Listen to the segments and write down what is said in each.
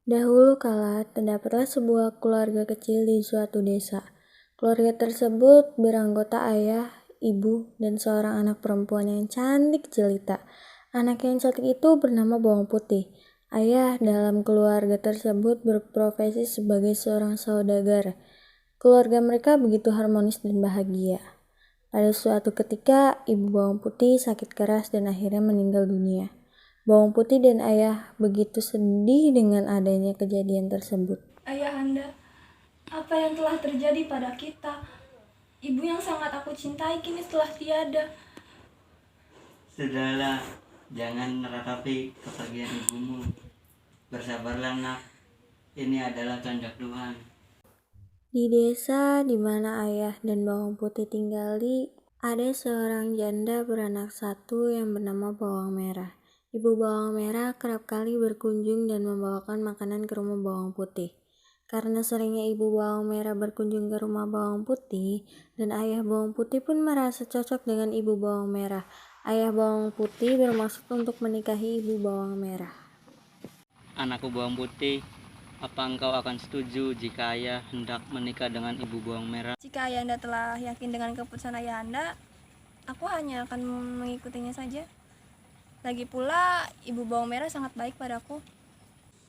Dahulu kala, terdapatlah sebuah keluarga kecil di suatu desa. Keluarga tersebut beranggota ayah, ibu, dan seorang anak perempuan yang cantik jelita. Anak yang cantik itu bernama Bawang Putih. Ayah dalam keluarga tersebut berprofesi sebagai seorang saudagar. Keluarga mereka begitu harmonis dan bahagia. Pada suatu ketika, ibu Bawang Putih sakit keras dan akhirnya meninggal dunia. Bawang Putih dan ayah begitu sedih dengan adanya kejadian tersebut. Ayahanda, apa yang telah terjadi pada kita? Ibu yang sangat aku cintai kini telah tiada. Sudahlah, jangan meratapi kepergian ibumu. Bersabarlah nak, ini adalah kehendak Tuhan. Di desa di mana ayah dan Bawang Putih tinggali, ada seorang janda beranak satu yang bernama Bawang Merah. Ibu Bawang Merah kerap kali berkunjung dan membawakan makanan ke rumah Bawang Putih. Karena seringnya Ibu Bawang Merah berkunjung ke rumah Bawang Putih, dan ayah Bawang Putih pun merasa cocok dengan Ibu Bawang Merah. Ayah Bawang Putih bermaksud untuk menikahi Ibu Bawang Merah. Anakku Bawang Putih, apa engkau akan setuju jika ayah hendak menikah dengan ibu Bawang Merah? Jika ayahanda telah yakin dengan keputusan ayahanda, aku hanya akan mengikutinya saja. Lagi pula, Ibu Bawang Merah sangat baik padaku.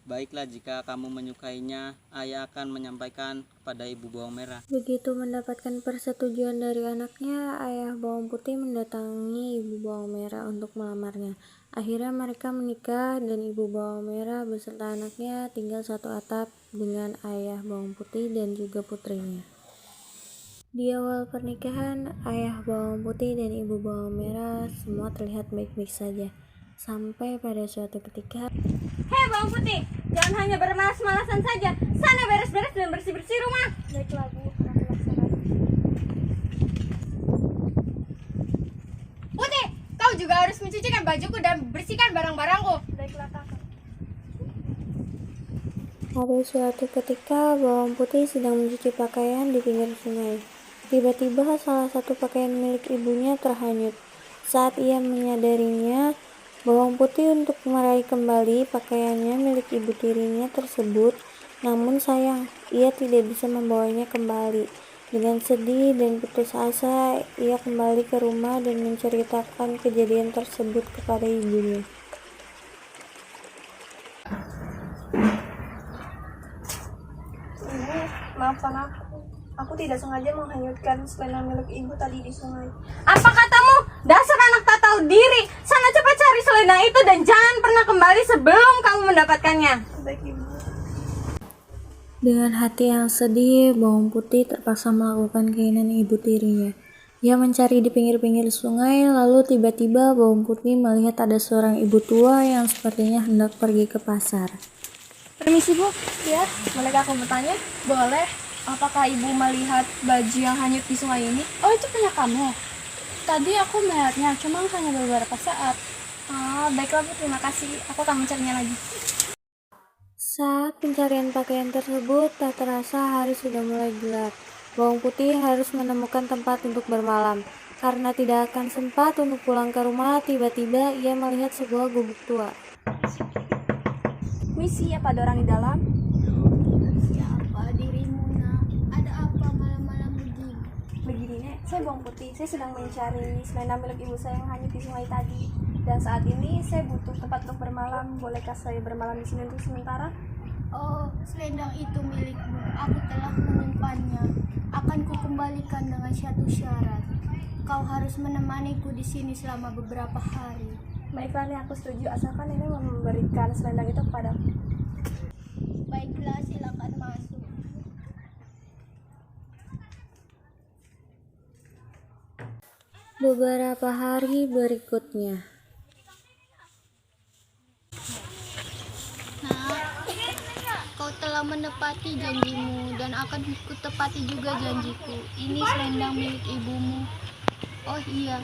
Baiklah, jika kamu menyukainya, ayah akan menyampaikan kepada ibu Bawang Merah. Begitu mendapatkan persetujuan dari anaknya, ayah Bawang Putih mendatangi Ibu Bawang Merah untuk melamarnya. Akhirnya mereka menikah dan Ibu Bawang Merah beserta anaknya tinggal satu atap dengan ayah Bawang Putih dan juga putrinya. Di awal pernikahan, ayah Bawang Putih dan Ibu Bawang Merah semua terlihat baik-baik saja. Sampai pada suatu ketika, Hei Bawang Putih, jangan hanya bermalas-malasan saja. Sana beres-beres dan bersih-bersih rumah. Baiklah Bu, aku laksanakan. Putih, kau juga harus mencucikan bajuku dan bersihkan barang-barangku. Baiklah kakak. pada suatu ketika Bawang Putih sedang mencuci pakaian di pinggir sungai. Tiba-tiba salah satu pakaian milik ibunya terhanyut. Saat ia menyadarinya, Bawang Putih untuk meraih kembali pakaiannya milik ibu tirinya tersebut, namun sayang, ia tidak bisa membawanya kembali. Dengan sedih dan putus asa, ia kembali ke rumah dan menceritakan kejadian tersebut kepada ibunya. Ibu, maafkan aku. Aku tidak sengaja menghanyutkan selendang milik ibu tadi di sungai. Apa katamu? Dasar anak tak tahu diri. Sana cepat cari selendang itu dan jangan pernah kembali sebelum kamu mendapatkannya. Baik ibu. Dengan hati yang sedih, Bawang Putih terpaksa melakukan keinginan ibu tirinya. Ia mencari di pinggir-pinggir sungai, lalu tiba-tiba Bawang Putih melihat ada seorang ibu tua yang sepertinya hendak pergi ke pasar. Permisi Bu, ya, bolehkah aku bertanya? Boleh. Apakah ibu melihat baju yang hanyut di sungai ini? Oh, itu punya kamu? Tadi aku melihatnya, cuma hanya beberapa saat. Baiklah Bu, terima kasih. Aku akan mencarinya lagi. Saat pencarian pakaian tersebut, tak terasa hari sudah mulai gelap. Bawang Putih harus menemukan tempat untuk bermalam. Karena tidak akan sempat untuk pulang ke rumah, tiba-tiba ia melihat sebuah gubuk tua. Misi, apa ada orang di dalam? Siapa dirimu nak? Ada apa malam-malam begini? Begini Nek, saya Bawang Putih. Saya sedang mencari selendang milik ibu saya yang hanyut di sungai tadi. Dan saat ini saya butuh tempat untuk bermalam. Bolehkah saya bermalam di sini untuk sementara? Oh, selendang itu milikmu. Aku telah menyimpannya. Akan kukembalikan dengan satu syarat. Kau harus menemaniku di sini selama beberapa hari. Baiklah Nek, aku setuju asalkan Nenek memberikan selendang itu kepadaku. Baiklah, silakan masuk. Beberapa hari berikutnya. Kau telah menepati janjimu dan akan kutepati juga janjiku. Ini selendang milik ibumu. Oh iya,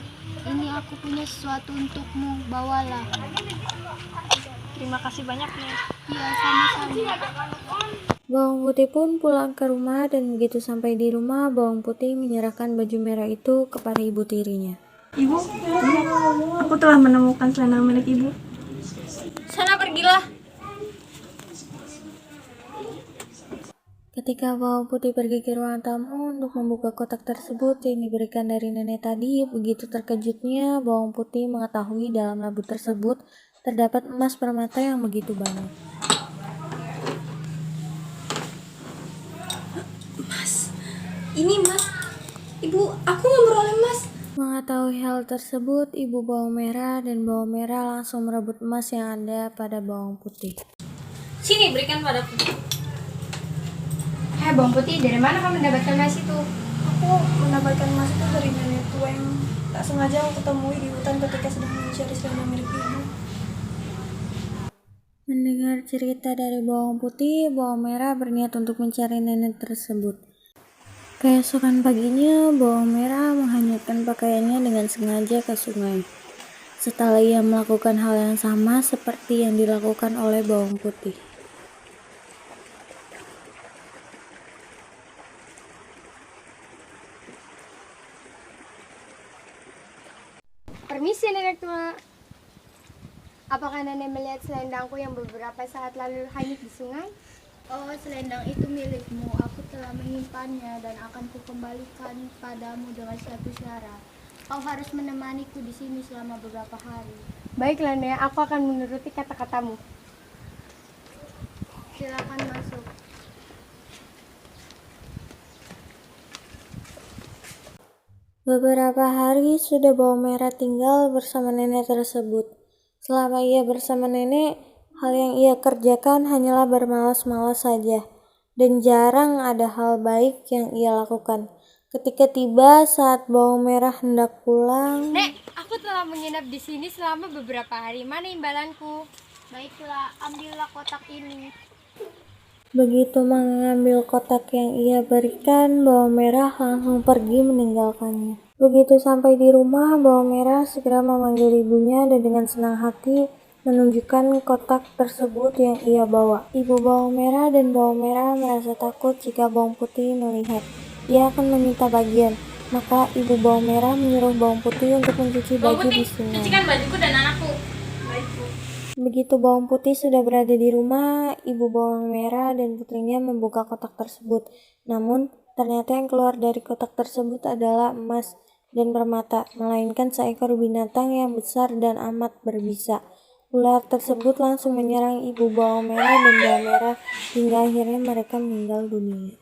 ini aku punya sesuatu untukmu. Bawalah. Terima kasih banyak Nek. Ya, sama-sama. Bawang Putih pun pulang ke rumah dan begitu sampai di rumah, Bawang Putih menyerahkan baju merah itu kepada ibu tirinya. Ibu, aku telah menemukan selendang milik ibu. Sana pergilah. Ketika bawang putih pergi ke ruang tamu untuk membuka kotak tersebut yang diberikan dari nenek tadi, begitu terkejutnya bawang putih mengetahui dalam labu tersebut terdapat emas permata yang begitu banyak. Ini mas, ibu, aku nggak meroleh mas. Mengetahui hal tersebut, ibu bawang merah dan bawang merah langsung merebut emas yang ada pada bawang putih. Sini, berikan padaku. Hei bawang putih, dari mana kamu mendapatkan emas itu? Aku mendapatkan emas itu dari nenek tua yang tak sengaja aku temui di hutan ketika sedang mencari selendang milik ibu. Mendengar cerita dari bawang putih, bawang merah berniat untuk mencari nenek tersebut. Keesokan paginya, bawang merah menghanyutkan pakaiannya dengan sengaja ke sungai. Setelah ia melakukan hal yang sama seperti yang dilakukan oleh bawang putih. Permisi nenek tua. Apakah nenek melihat selendangku yang beberapa saat lalu hanyut di sungai? Oh, selendang itu milikmu. Aku telah menyimpannya dan akan kukembalikan padamu dengan satu syarat. Kau harus menemaniku di sini selama beberapa hari. Baiklah nenek, aku akan menuruti kata-katamu. Silakan masuk. Beberapa hari sudah bawang merah tinggal bersama nenek tersebut. Selama ia bersama nenek, hal yang ia kerjakan hanyalah bermalas-malas saja, dan jarang ada hal baik yang ia lakukan. Ketika tiba saat bawang merah hendak pulang, Nek, aku telah menginap di sini selama beberapa hari. Mana imbalanku? Baiklah, ambillah kotak ini. begitu mengambil kotak yang ia berikan, bawang merah langsung pergi meninggalkannya. Begitu sampai di rumah, bawang merah segera memanggil ibunya dan dengan senang hati menunjukkan kotak tersebut yang ia bawa. Ibu bawang merah dan bawang merah merasa takut jika bawang putih melihat. Ia akan meminta bagian. Maka ibu bawang merah menyuruh bawang putih untuk mencuci baju di sungai. Cucikan bajuku dan anakku. Begitu bawang putih sudah berada di rumah, ibu bawang merah dan putrinya membuka kotak tersebut. Namun, ternyata yang keluar dari kotak tersebut adalah emas dan permata, melainkan seekor binatang yang besar dan amat berbisa. Ular tersebut langsung menyerang ibu bawang merah dan bawang merah hingga akhirnya mereka meninggal dunia.